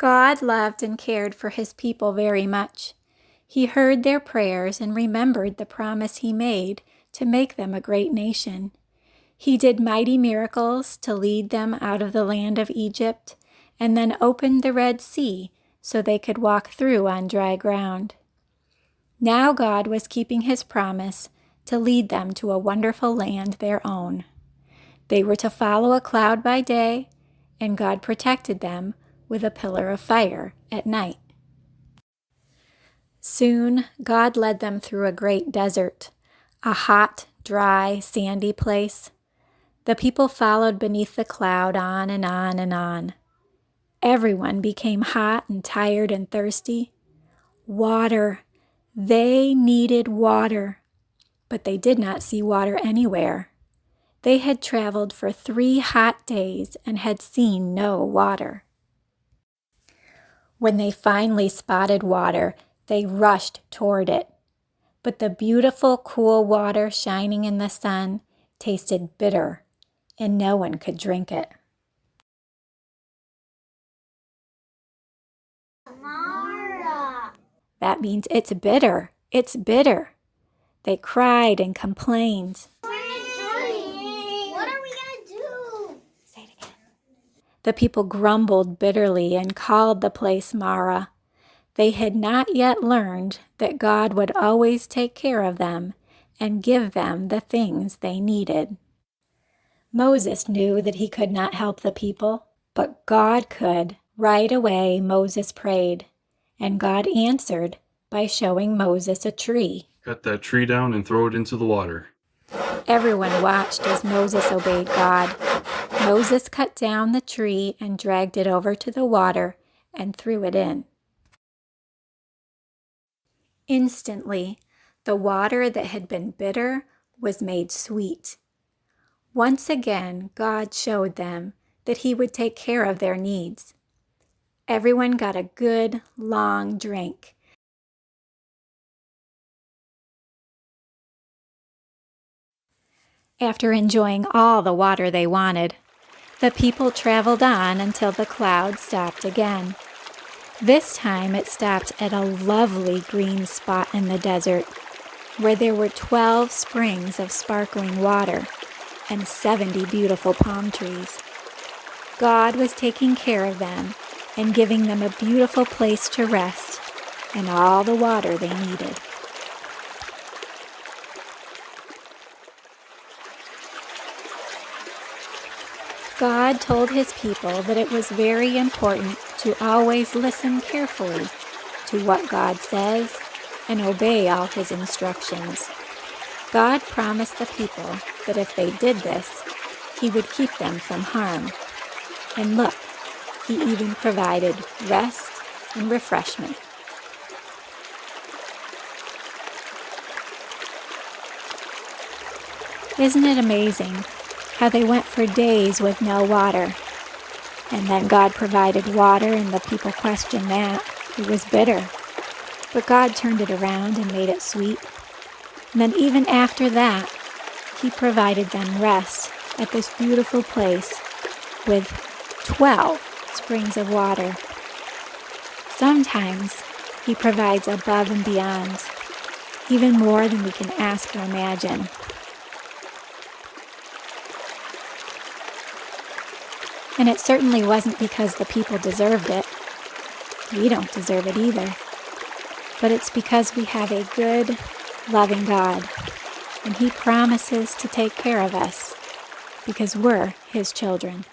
God loved and cared for his people very much. He heard their prayers and remembered the promise he made to make them a great nation. He did mighty miracles to lead them out of the land of Egypt, and then opened the Red Sea so they could walk through on dry ground. Now God was keeping his promise to lead them to a wonderful land their own. They were to follow a cloud by day, and God protected them with a pillar of fire at night. Soon God led them through a great desert, a hot, dry, sandy place. The people followed beneath the cloud on and on and on. Everyone became hot and tired and thirsty. Water. They needed water, but they did not see water anywhere. They had traveled for 3 hot days and had seen no water. When they finally spotted water, they rushed toward it. But the beautiful, cool water shining in the sun tasted bitter, and no one could drink it. Marah. That means it's bitter. It's bitter. They cried and complained. What are we gonna do? Say it again. The people grumbled bitterly and called the place Marah. They had not yet learned that God would always take care of them and give them the things they needed. Moses knew that he could not help the people, but God could. Right away, Moses prayed, and God answered by showing Moses a tree. Cut that tree down and throw it into the water. Everyone watched as Moses obeyed God. Moses cut down the tree and dragged it over to the water and threw it in. Instantly, the water that had been bitter was made sweet. Once again, God showed them that he would take care of their needs. Everyone got a good, long drink. After enjoying all the water they wanted, the people traveled on until the cloud stopped again. This time it stopped at a lovely green spot in the desert, where there were 12 springs of sparkling water and 70 beautiful palm trees. God was taking care of them and giving them a beautiful place to rest and all the water they needed. God told his people that it was very important to always listen carefully to what God says and obey all his instructions. God promised the people that if they did this, he would keep them from harm. And look, he even provided rest and refreshment. Isn't it amazing how they went for days with no water? And then God provided water and the people questioned that. It was bitter. But God turned it around and made it sweet. And then even after that, he provided them rest at this beautiful place with 12 springs of water. Sometimes he provides above and beyond, even more than we can ask or imagine. And it certainly wasn't because the people deserved it. We don't deserve it either. But it's because we have a good, loving God, and he promises to take care of us because we're his children.